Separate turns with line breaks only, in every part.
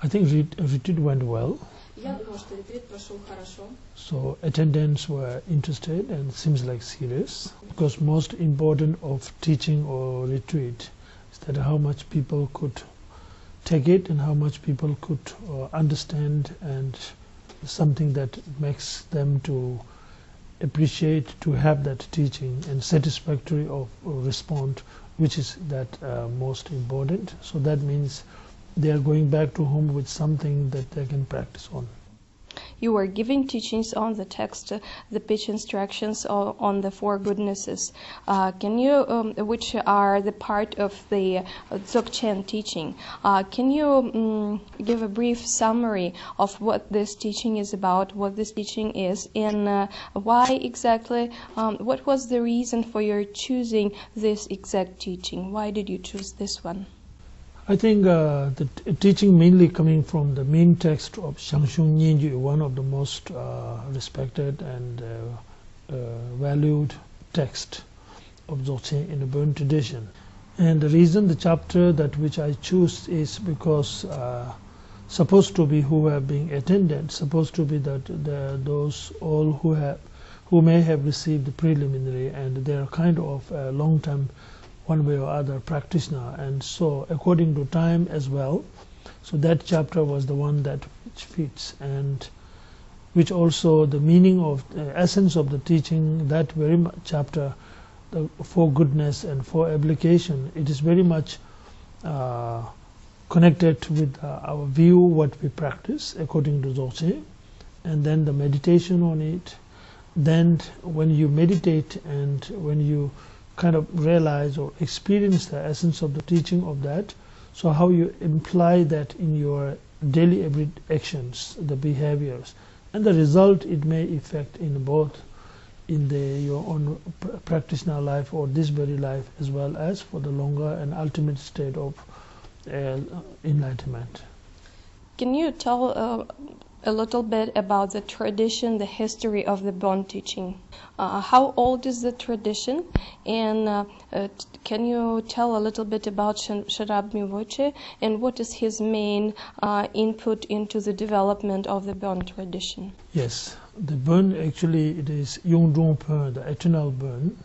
I think retreat went well.
Я думаю, что ретрит прошел хорошо.
So attendants were interested and seems like serious, because most important of teaching or retreat is that how much people could take it and how much people could understand, and something that makes them to appreciate to have that teaching and satisfactory of respond, which is that most important. So that means they are going back to home with something that they can practice on.
You were giving teachings on the text, the pitch instructions on the four goodnesses. Can you, which are the part of the Dzogchen teaching? Can you give a brief summary of what this teaching is about, what this teaching is, and why exactly, what was the reason for your choosing this exact teaching? Why did you choose this one?
I think the teaching mainly coming from the main text of Shangshung Nyingju, one of the most respected and valued text of Dzogchen in the Burn tradition. And the reason, the chapter that which I choose is because supposed to be who have been attended, supposed to be that those all who may have received the preliminary, and they are kind of a long time one way or other practitioner, and so according to time as well. So that chapter was the one that which fits, and which also the meaning of the essence of the teaching, that very much chapter, the for goodness and for application, it is very much connected with our view, what we practice according to Dzogchen, and then the meditation on it. Then when you meditate and when you kind of realize or experience the essence of the teaching of that, so how you imply that in your daily every actions, the behaviors, and the result it may affect in both in your own practitioner life or this very life, as well as for the longer and ultimate state of enlightenment.
Can you tell a little bit about the tradition, the history of the Bon teaching? How old is the tradition? And can you tell a little bit about Sherab Rinpoche, and what is his main input into the development of the Bon tradition?
Yes, the Bon actually it is Yongdong Pen, the eternal Bon.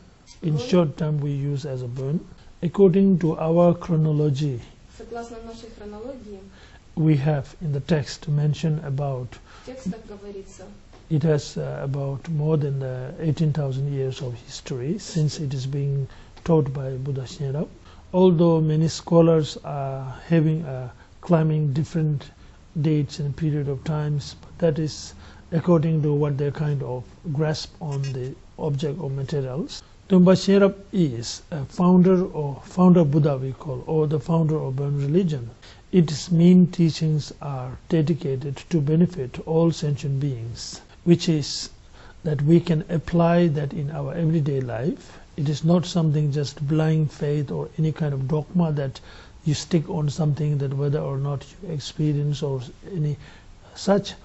In short term we use as a Bon. According to our chronology,
Согласно нашей хронологии,
we have in the text mentioned about,
в текстах говорится,
it has about more than 18,000 years of history since it is being taught by Buddha Shenrab. Although many scholars are having claiming different dates and period of times, but that is according to what they kind of grasp on the object or materials. Dumba Shenrab is a founder Buddha we call, or the founder of Burn religion. Its main teachings are dedicated to benefit all sentient beings, which is that we can apply that in our everyday life. It is not something just blind faith or any kind of dogma that you stick on something that whether or not you experience or any such.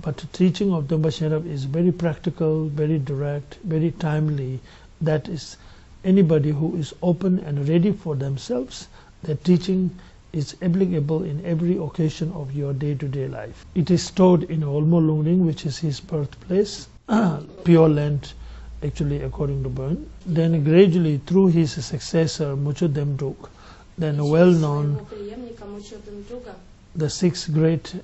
But the teaching of Dumba Shenrab is very practical, very direct, very timely. That is, anybody who is open and ready for themselves, the teaching is applicable in every occasion of your day-to-day life. It is stored in Olmo Lungring, which is his birthplace, Pure Land, actually according to Burn. Then gradually through his successor Mucho Demduk, then well-known, the six great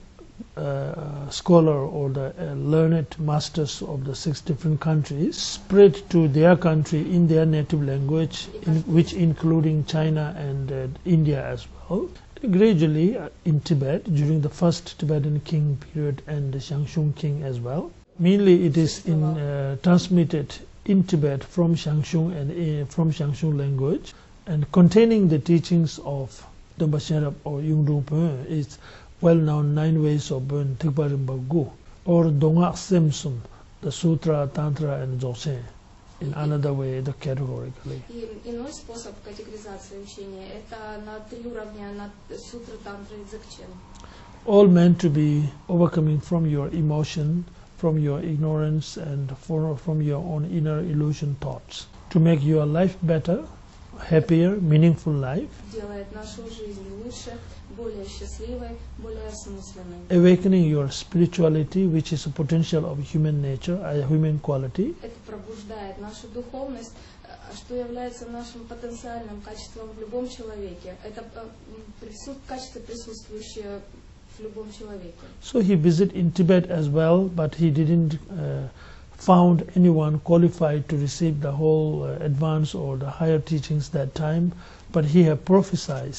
scholar or the learned masters of the 6 different countries spread to their country in their native language, which including China and India as well. Gradually in Tibet during the first Tibetan king period and the Shangshung king as well. Mainly it is transmitted in Tibet from Shangshung and from Shangshung language, and containing the teachings of Dumba Shenrab or Yungdung Pen is well-known 9 ways of Burn Tikpa Rinpa Gu, or Donga Semsum, the Sutra, Tantra, and Dzogchen. In another way, the categorically.
И иной способ категоризации учения – это на 3 уровня, на сутры, тантры и дзогчен.
All meant to be overcoming from your emotion, from your ignorance, and from your own inner illusion thoughts, to make your life better happier, meaningful life.
Делает нашу жизнь лучше, более счастливой, более осмысленной.
Awakening your spirituality, which is a potential of human nature, a human quality.
Это пробуждает нашу духовность, что является нашим потенциальным качеством в любом человеке. Это качество, присутствующее в любом человеке.
So he visited in Tibet as well, but he didn't found anyone qualified to receive the whole advanced or the higher teachings that time. But he had prophesied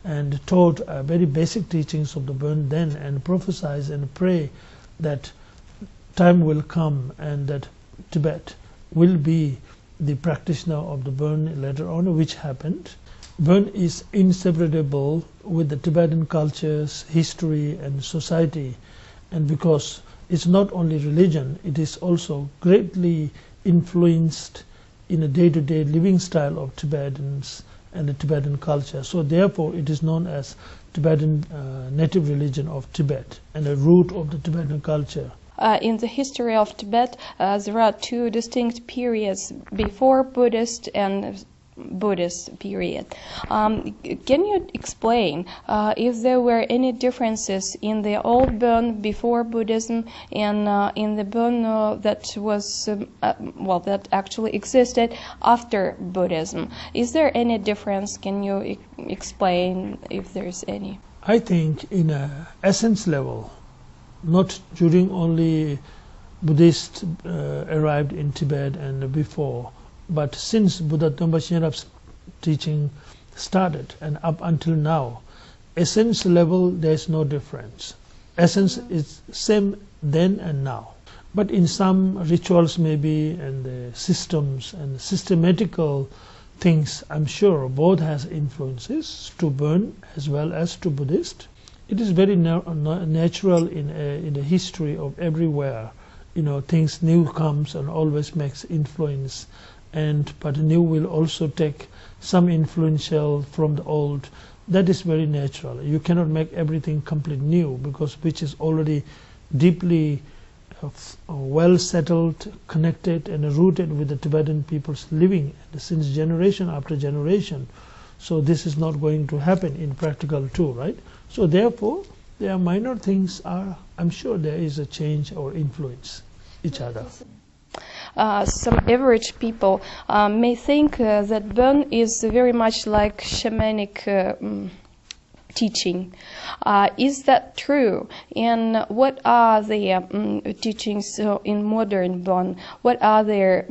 and taught very basic teachings of the Burn then, and prophesied and pray that time will come and that Tibet will be the practitioner of the Burn later on, which happened. Burn is inseparable with the Tibetan cultures, history and society, and because it's not only religion, it is also greatly influenced in a day-to-day living style of Tibetans and the Tibetan culture. So therefore it is known as Tibetan native religion of Tibet and a root of the Tibetan culture.
In the history of Tibet, there are two distinct periods, before Buddhist and Buddhist period. Can you explain if there were any differences in the old Burn before Buddhism and in the Burn that was that actually existed after Buddhism? Is there any difference? Can you explain if there's any?
I think in a essence level, not during only Buddhists arrived in Tibet and before, but since Buddha Rinpoche's teaching started and up until now, essence level there's no difference. Essence is same then and now. But in some rituals maybe and the systems and systematical things, I'm sure both has influences to Burn as well as to Buddhist. It is very natural in the history of everywhere. You know, things new comes and always makes influence. But new will also take some influential from the old. That is very natural. You cannot make everything complete new, because which is already deeply well settled, connected and rooted with the Tibetan people's living since generation after generation. So this is not going to happen in practical too, right? So therefore there are minor things I'm sure there is a change or influence each other.
Some average people may think that Burn is very much like shamanic teaching. Is that true? And what are the teachings in modern Burn? What are their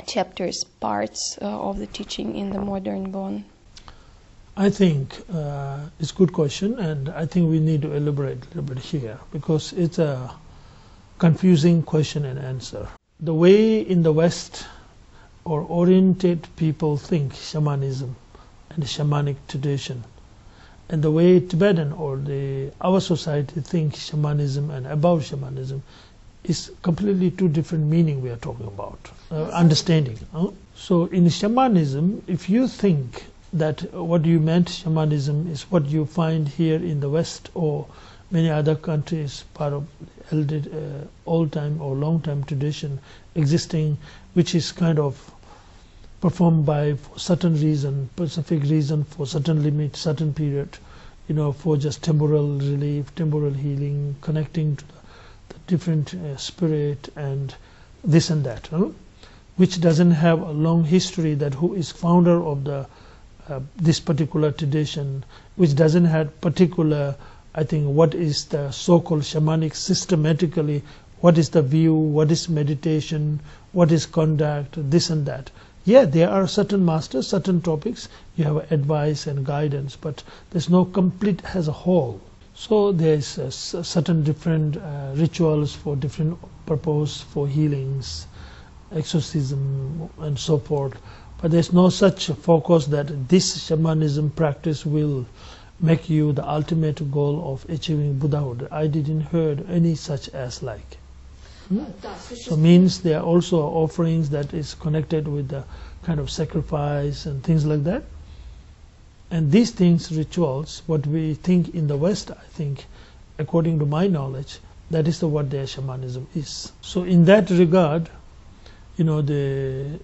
chapters, parts of the teaching in the modern Burn?
I think it's a good question, and I think we need to elaborate a little bit here, because it's a confusing question and answer. The way in the West or oriented people think shamanism and the shamanic tradition, and the way Tibetan or our society thinks shamanism and about shamanism is completely two different meaning we are talking about, understanding. So in shamanism, if you think that what you meant shamanism is what you find here in the West or many other countries, part of old time or long time tradition existing, which is kind of performed by certain reason, specific reason, for certain limit, certain period, for just temporal relief, temporal healing, connecting to the different spirit and this and that, which doesn't have a long history, that who is founder of the this particular tradition, which doesn't have particular, I think, what is the so-called shamanic systematically, what is the view, what is meditation, what is conduct, this and that. Yeah, there are certain masters, certain topics, you have advice and guidance, but there's no complete as a whole. So there's certain different rituals for different purpose, for healings, exorcism and so forth. But there's no such focus that this shamanism practice will make you the ultimate goal of achieving Buddhahood. I didn't heard any such as like. So means there are also offerings that is connected with the kind of sacrifice and things like that. And these things, rituals, what we think in the West, I think, according to my knowledge, that is what their shamanism is. So in that regard, the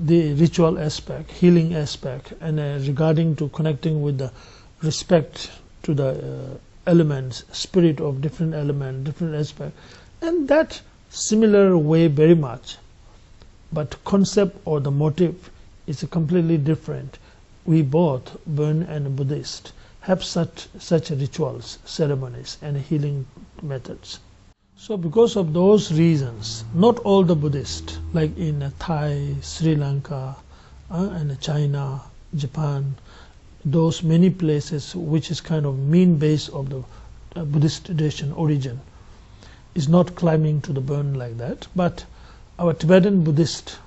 ritual aspect, healing aspect, and regarding to connecting with the respect to the elements, spirit of different element, different aspect, and that similar way very much. But concept or the motive is completely different. We both, Burn and Buddhist, have such rituals, ceremonies, and healing methods. So because of those reasons, not all the Buddhists, like in Thai, Sri Lanka, and China, Japan, those many places which is kind of main base of the Buddhist tradition origin, is not climbing to the Burn like that. But our Tibetan Buddhist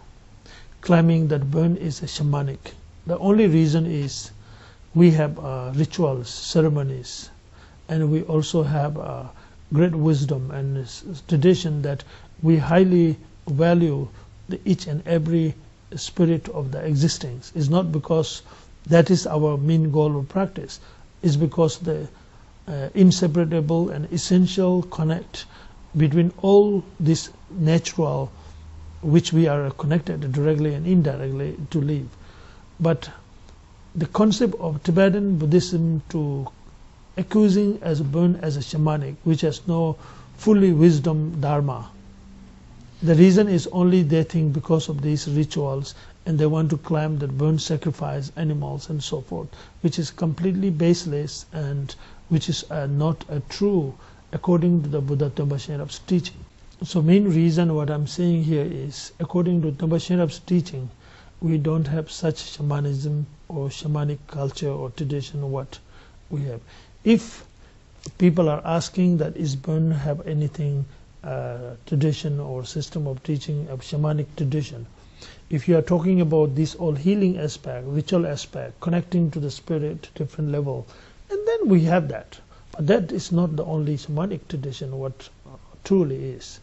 claiming that Burn is a shamanic. The only reason is we have rituals, ceremonies, and we also have great wisdom and tradition that we highly value each and every spirit of the existence. It's not because that is our main goal of practice. It's because the inseparable and essential connect between all this natural which we are connected directly and indirectly to live. But the concept of Tibetan Buddhism to accusing as Burn as a shamanic, which has no fully wisdom dharma. The reason is only they think because of these rituals, and they want to claim that Burn sacrifice animals and so forth, which is completely baseless and which is not true according to the Buddha Thompa Shenrap's teaching. So main reason what I'm saying here is, according to Thompa Shenrap's teaching, we don't have such shamanism or shamanic culture or tradition what we have. If people are asking that is Burn have anything tradition or system of teaching of shamanic tradition, if you are talking about this all healing aspect, ritual aspect, connecting to the spirit different level, and then we have that. But that is not the only shamanic tradition what truly is.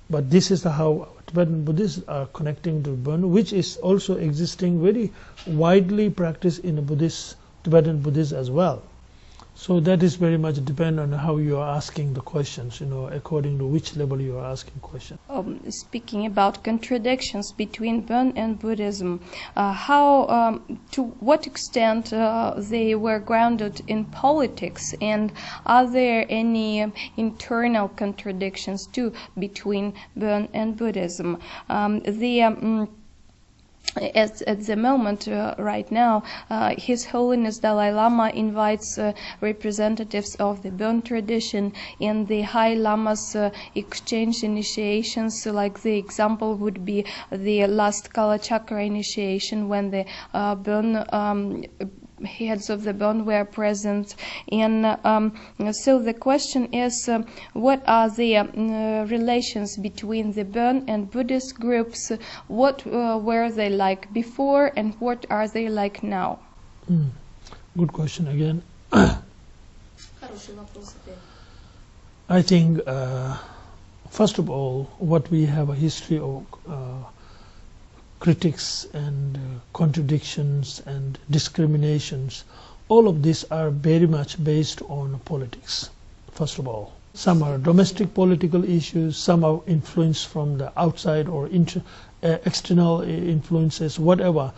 But this is how Tibetan Buddhists are connecting to Burn, which is also existing very widely practiced in Buddhist, Tibetan Buddhists as well. So that is very much depend on how you are asking the questions, according to which level you are asking questions.
Speaking about contradictions between Burn and Buddhism, to what extent they were grounded in politics, and are there any internal contradictions too between Burn and Buddhism? At the moment, right now, His Holiness Dalai Lama invites representatives of the Burn tradition, and the High Lamas exchange initiations. Like the example would be the last Kala Chakra initiation, when the Burn heads of the Burn were present. And so the question is, what are the relations between the Burn and Buddhist groups? What were they like before, and what are they like now?
Good question again. I think, first of all, what we have a history of critics and contradictions and discriminations, all of these are very much based on politics, first of all. Some are domestic political issues, some are influenced from the outside or external influences, whatever.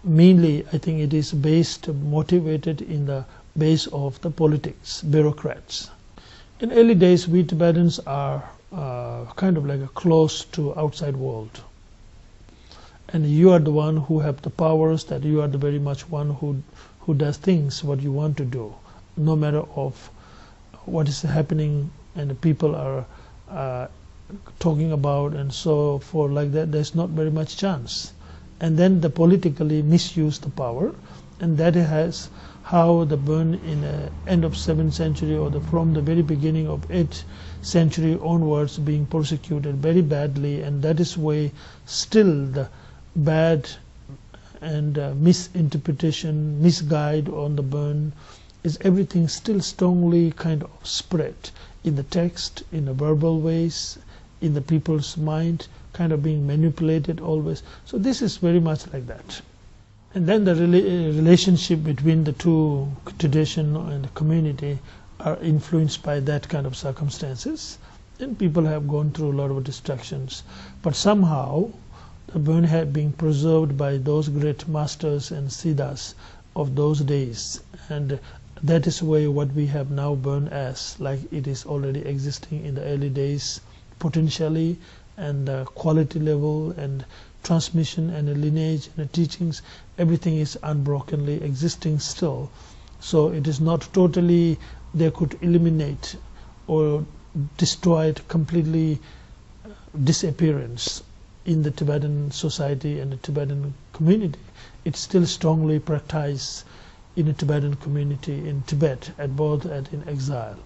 Mainly, I think it is motivated in the base of the politics, bureaucrats. In early days, we Tibetans are kind of like a close to outside world. And you are the one who have the powers, that you are the very much one who does things what you want to do, no matter of what is happening and the people are talking about and so forth like that. There's not very much chance. And then they politically misuse the power, and that has how the Burn in the end of 7th century or from the very beginning of 8th century onwards being persecuted very badly, and that is why still the bad and misinterpretation, misguide on the Burn is everything still strongly kind of spread in the text, in the verbal ways, in the people's mind, kind of being manipulated always. So this is very much like that. And then the relationship between the two tradition and the community are influenced by that kind of circumstances. and people have gone through a lot of destructions. But somehow the burn had been preserved by those great masters and siddhas of those days, and that is why what we have now burned as, like it is already existing in the early days potentially, and quality level and transmission and the lineage and the teachings, everything is unbrokenly existing still. So it is not totally they could eliminate or destroy it completely, disappearance in the Tibetan society and the Tibetan community. It's still strongly practiced in the Tibetan community in Tibet, at both and in exile.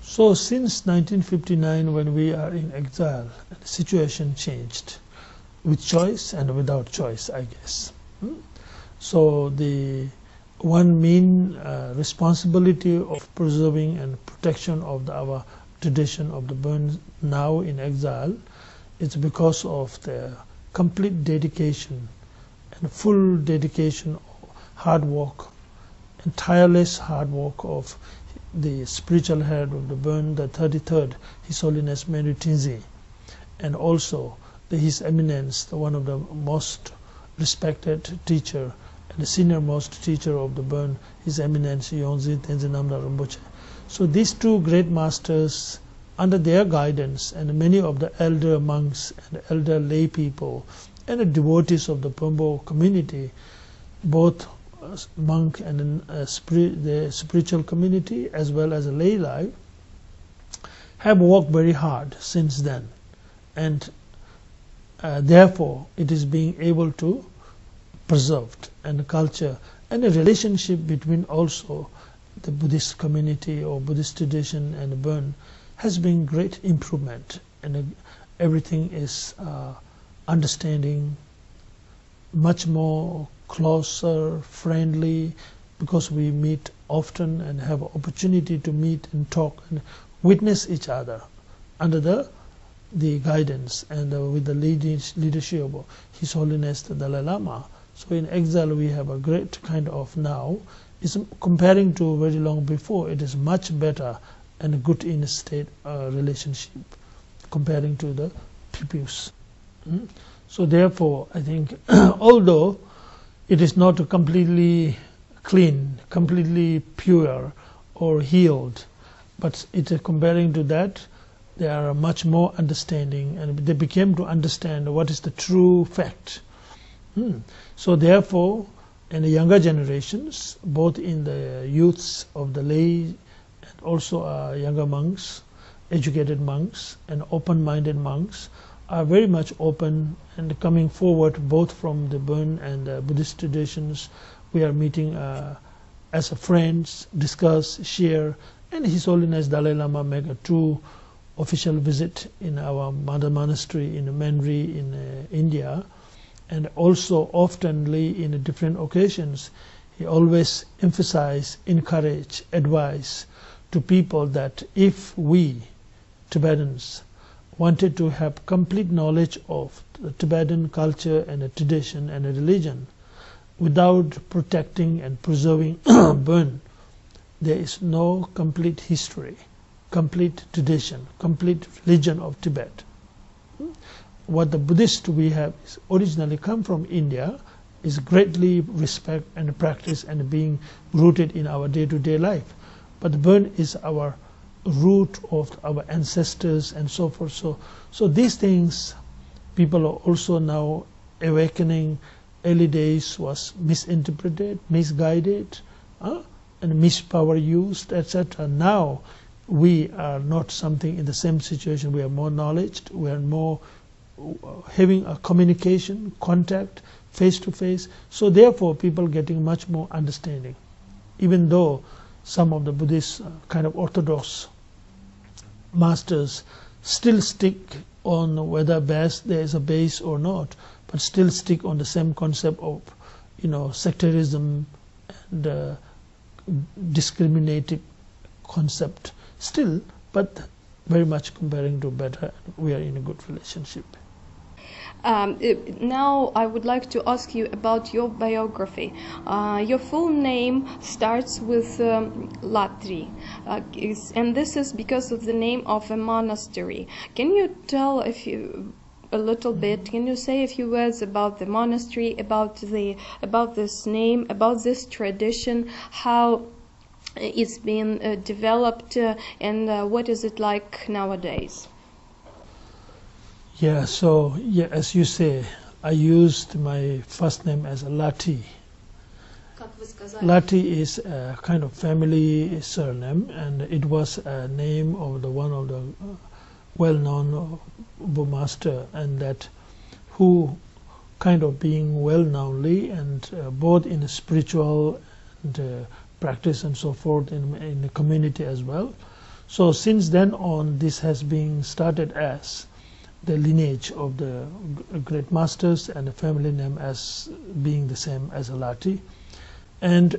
So since 1959, when we are in exile, the situation changed, with choice and without choice, I guess. So the one main responsibility of preserving and protection of our tradition of the Burn now in exile is because of the complete dedication and full dedication, hard work, and tireless hard work of the spiritual head of the Burn, the 33rd, His Holiness Mary Tinzi, and also His Eminence, one of the most respected teacher and the senior most teacher of the Burn, His Eminence Yongzi Tenzin Namda Rinpoche. So these two great masters, under their guidance, and many of the elder monks and elder lay people and the devotees of the Pumbo community, both monk and the spiritual community as well as a lay life, have worked very hard since then, and therefore it is being able to preserved, and the culture and the relationship between also the Buddhist community or Buddhist tradition and the Burn has been great improvement, and everything is understanding, much more closer, friendly, because we meet often and have opportunity to meet and talk and witness each other under the guidance and with the leadership of His Holiness the Dalai Lama. So in exile we have a great kind of now, is comparing to very long before, it is much better and good in a state relationship comparing to the previous. So therefore I think although it is not completely clean, completely pure or healed, but it is comparing to that, they are much more understanding, and they became to understand what is the true fact. So therefore, in the younger generations, both in the youths of the lay and also younger monks, educated monks and open-minded monks, are very much open and coming forward both from the Burn and the Buddhist traditions. We are meeting as a friends, discuss, share, and His Holiness Dalai Lama make a true official visit in our mother monastery in Manri in India, and also oftenly in different occasions he always emphasize, encourage, advise to people that if we Tibetans wanted to have complete knowledge of the Tibetan culture and the tradition and the religion without protecting and preserving Burn, there is no complete history, complete tradition, complete religion of Tibet. What the Buddhist we have is originally come from India, is greatly respect and practice and being rooted in our day-to-day life. But the Burn is our root of our ancestors and so forth. So these things people are also now awakening. Early days was misinterpreted, misguided, and mispower used, etc. Now we are not something in the same situation. We are more knowledge, we are more having a communication, contact, face to face. So therefore people getting much more understanding. Even though some of the Buddhist kind of orthodox masters still stick on whether there is a base or not, but still stick on the same concept of sectarism and discriminative concept still, but very much comparing to better, we are in a good relationship.
Now I would like to ask you about your biography. Your full name starts with Latri, and this is because of the name of a monastery. Can you tell a little bit? Can you say a few words about the monastery, about this name, about this tradition, how it's been developed, and what is it like nowadays?
Yeah, so as you say, I used my first name as Latri. Latri is a kind of family surname, and it was a name of one of the well-known master, and that who kind of being well-knownly and both in spiritual and practice and so forth in the community as well. So since then on, this has been started as the lineage of the great masters, and the family name as being the same as Latri. And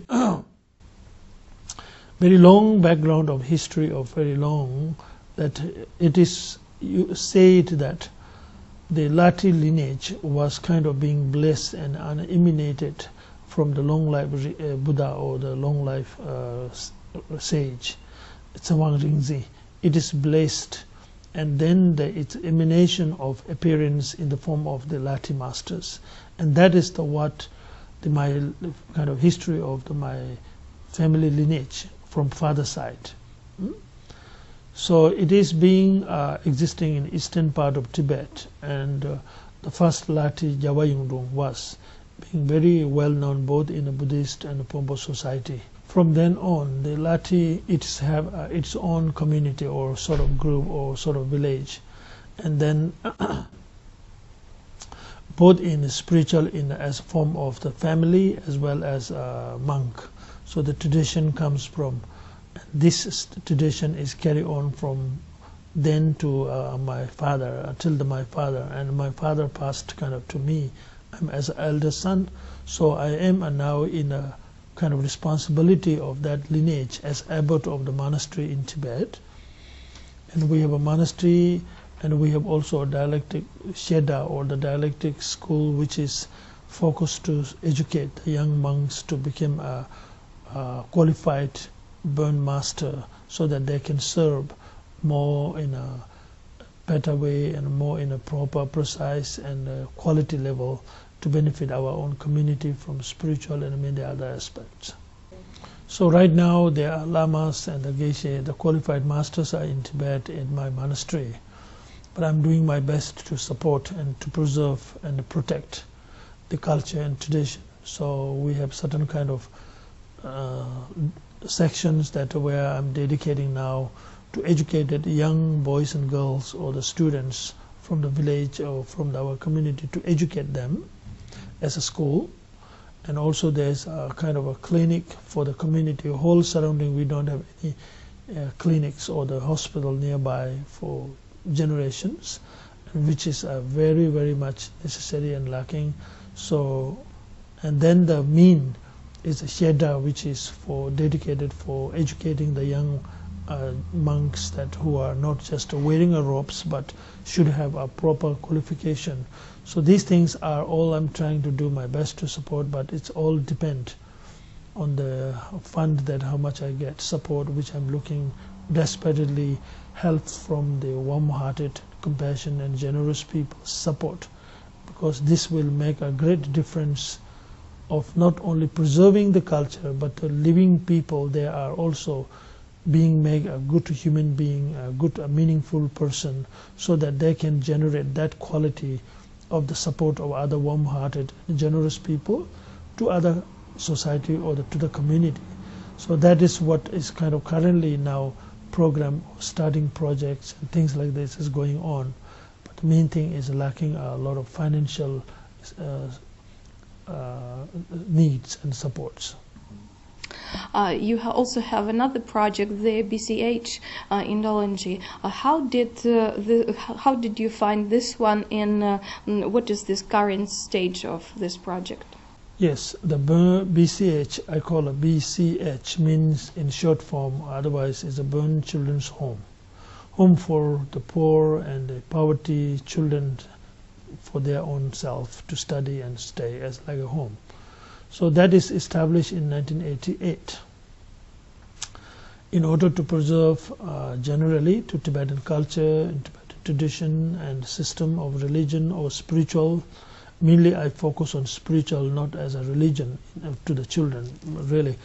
very long background of history of very long, that it is, you say it that the Latri lineage was kind of being blessed and emanated from the long life Buddha, or the long life sage Tsawang Rinpoche. It is blessed, and then its emanation of appearance in the form of the Latri masters, and that is my kind of history of my family lineage from father side. So it is being existing in eastern part of Tibet, and the first Latri Jawayungdung was being very well known both in the Buddhist and the Pompo society. From then on, the Latri have its own community or sort of group or sort of village, and then both in spiritual as a form of the family as well as a monk. So the tradition comes from, this tradition is carried on from then to my father, until my father, and my father passed kind of to me. I'm as an elder son, so I am now in a kind of responsibility of that lineage as abbot of the monastery in Tibet. And we have a monastery, and we have also a dialectic Sheda, or the dialectic school, which is focused to educate the young monks to become a qualified burn master, so that they can serve more in a better way and more in a proper, precise and quality level to benefit our own community from spiritual and many other aspects. So right now there are lamas and the geishe, the qualified masters are in Tibet in my monastery, but I'm doing my best to support and to preserve and protect the culture and tradition. So we have certain kind of sections where I'm dedicating now to educate the young boys and girls, or the students from the village or from our community, to educate them as a school. And also there's a kind of a clinic for the community, whole surrounding. We don't have any clinics or the hospital nearby for generations, which is very, very much necessary and lacking. So, and then the mean is a Sheda, which is dedicated for educating the young monks who are not just wearing robes but should have a proper qualification. So these things are all I'm trying to do my best to support, but it's all depend on the fund, that how much I get support, which I'm looking desperately help from the warm-hearted, compassion and generous people support, because this will make a great difference of not only preserving the culture, but the living people. They are also being made a good human being, a meaningful person, so that they can generate that quality of the support of other warm-hearted, generous people to other society or to the community. So that is what is kind of currently now program, starting projects and things like this is going on. But the main thing is lacking a lot of financial needs and supports.
You also have another project, the BCH in Dolenji. How did you find this one, and what is this current stage of this project?
Yes, the BCH, I call it BCH, means in short form, otherwise is a Burn Children's Home. Home for the poor and the poverty children for their own self to study and stay as like a home. So that is established in 1988 in order to preserve generally to Tibetan culture and Tibetan tradition and system of religion or spiritual. Mainly I focus on spiritual, not as a religion to the children, really.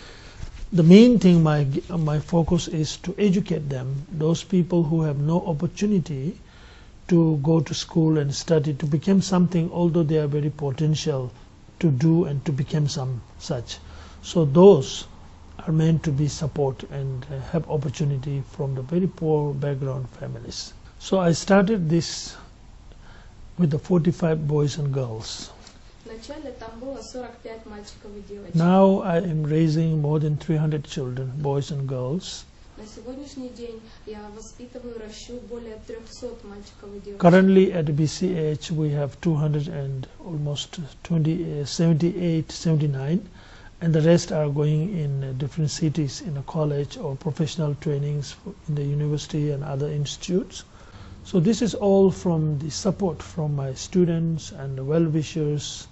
The main thing, my focus is to educate them, those people who have no opportunity to go to school and study, to become something, although they are very potential to do and to become some such. So those are meant to be support and have opportunity from the very poor background families. So I started this with the 45 boys and girls.
Вначале там было 45 мальчиков и девочек.
Now I am raising more than 300 children, boys and girls.
На сегодняшний день я воспитываю, ращу более 300 мальчиков и девочек.
Currently at BCH we have 200 and almost 78, 79, and the rest are going in different cities in a college or professional trainings in the university and other institutes. So this is all from the support from my students and the well-wishers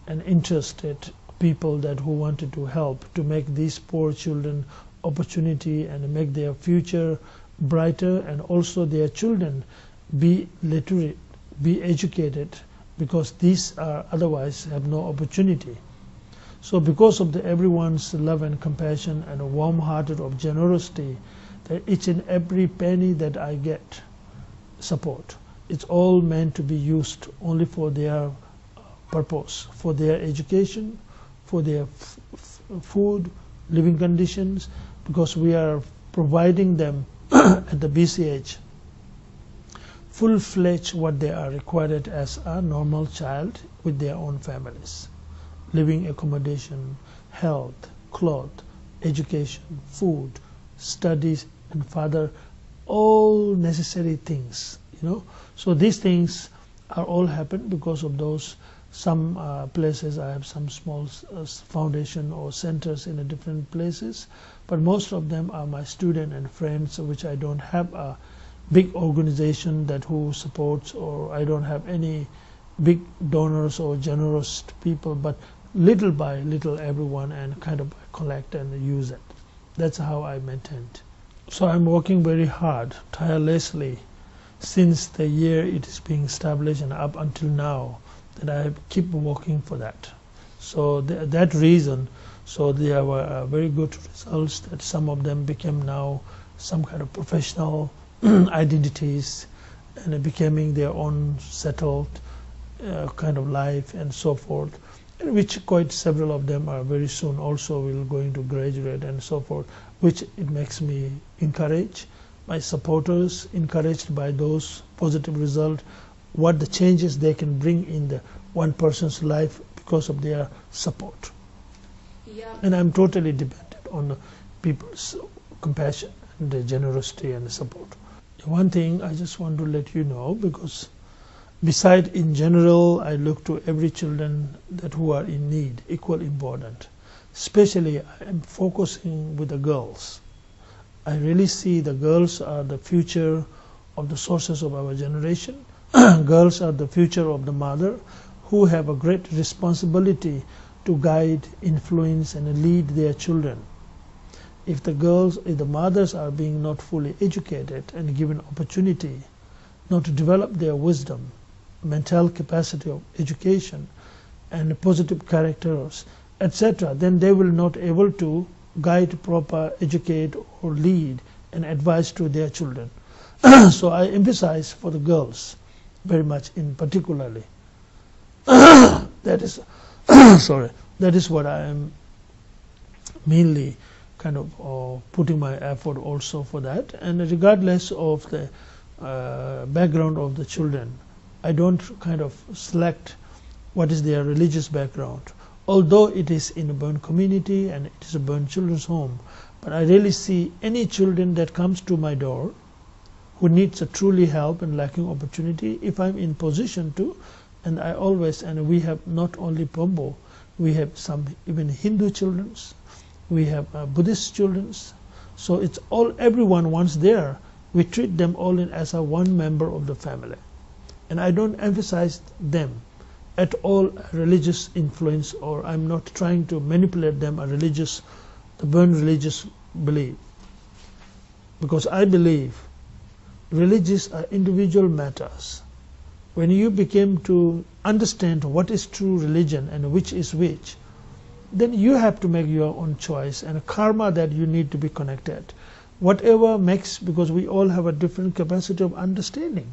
and interested people that who wanted to help to make these poor children opportunity and make their future brighter, and also their children be literate, be educated, because these are otherwise have no opportunity. So because of everyone's love and compassion and a warm-hearted of generosity, that each and every penny that I get support, it's all meant to be used only for their purpose, for their education, for their food, living conditions, because we are providing them at the BCH full-fledged what they are required as a normal child with their own families. Living accommodation, health, cloth, education, food, studies, and further all necessary things, So these things are all happen because of those. Some places I have some small foundation or centers in different places, but most of them are my student and friends, which I don't have a big organization that who supports, or I don't have any big donors or generous people, but little by little everyone and kind of collect and use it. That's how I maintain it. So I'm working very hard, tirelessly, since the year it is being established and up until now, that I keep working for that. So that reason, so there were very good results that some of them became now some kind of professional identities and becoming their own settled kind of life and so forth, and which quite several of them are very soon also will going to graduate and so forth, which it makes me encourage my supporters, encouraged by those positive results, what the changes they can bring in the one person's life because of their support.
Yeah.
And I'm totally dependent on people's compassion and the generosity and the support. One thing I just want to let you know, because beside in general, I look to every children that who are in need, equal important. Especially I am focusing with the girls. I really see the girls are the future of the sources of our generation. Girls are the future of the mother, who have a great responsibility to guide, influence, and lead their children. If the mothers are being not fully educated and given opportunity not to develop their wisdom, mental capacity of education, and positive characters, etc., then they will not able to guide, proper, educate, or lead and advise to their children. So I emphasize for the girls very much in particularly. That is that is what I am mainly kind of putting my effort also for that. And regardless of the background of the children, I don't kind of select what is their religious background, although it is in a Burn community and it is a Burn children's home. But I really see any children that comes to my door who needs a truly help and lacking opportunity, if I'm in position to, and I always, and we have not only Pombo, we have some even Hindu children, we have Buddhist children, so it's all, everyone once there, we treat them all in as a one member of the family. And I don't emphasize them at all religious influence, or I'm not trying to manipulate them the Burn religious belief. Because I believe religious are individual matters. When you became to understand what is true religion and which is which, then you have to make your own choice and a karma that you need to be connected. Whatever makes, because we all have a different capacity of understanding.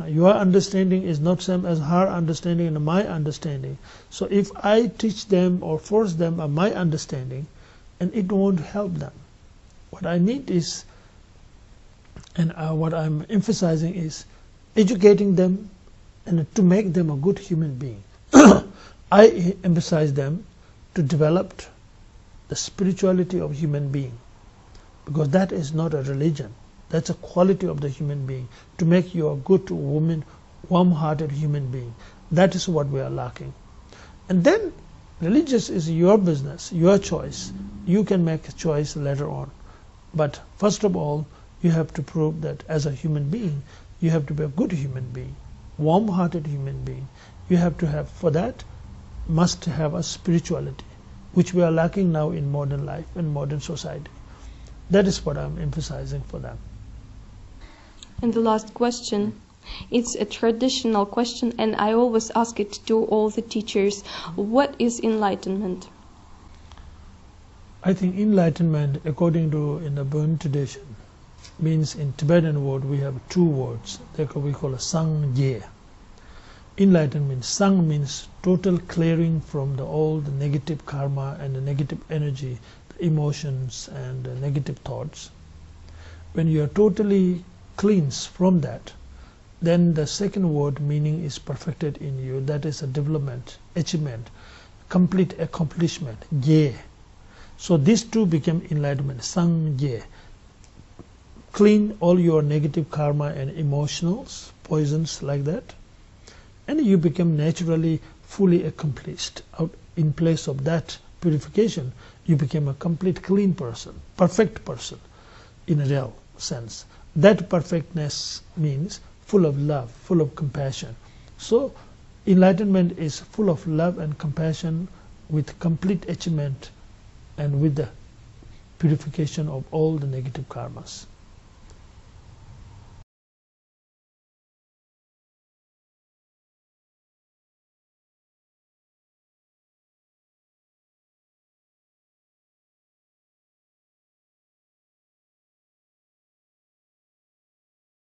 Your understanding is not same as her understanding and my understanding. So if I teach them or force them on my understanding, and it won't help them. What I need is, and what I'm emphasizing is, educating them and to make them a good human being. I emphasize them to develop the spirituality of human being, because that is not a religion. That's a quality of the human being, to make you a good woman, warm-hearted human being. That is what we are lacking. And then religious is your business, your choice. You can make a choice later on. But first of all, you have to prove that as a human being, you have to be a good human being, warm-hearted human being. You have to have, for that, must have a spirituality, which we are lacking now in modern life and modern society. That is what I'm emphasizing for them.
And the last question, it's a traditional question, and I always ask it to all the teachers. What is enlightenment?
I think enlightenment, according to in the Burn tradition, means in Tibetan word we have two words that we call a sang-ye. Enlightenment, sang means total clearing from all the negative karma and the negative energy, the emotions and the negative thoughts. When you are totally cleansed from that, then the second word meaning is perfected in you. That is a development, achievement, complete accomplishment, ye. So these two became enlightenment, sang-ye. Clean all your negative karma and emotionals, poisons like that, and you become naturally fully accomplished. In place of that purification, you became a complete clean person, perfect person in a real sense. That perfectness means full of love, full of compassion. So enlightenment is full of love and compassion, with complete achievement and with the purification of all the negative karmas.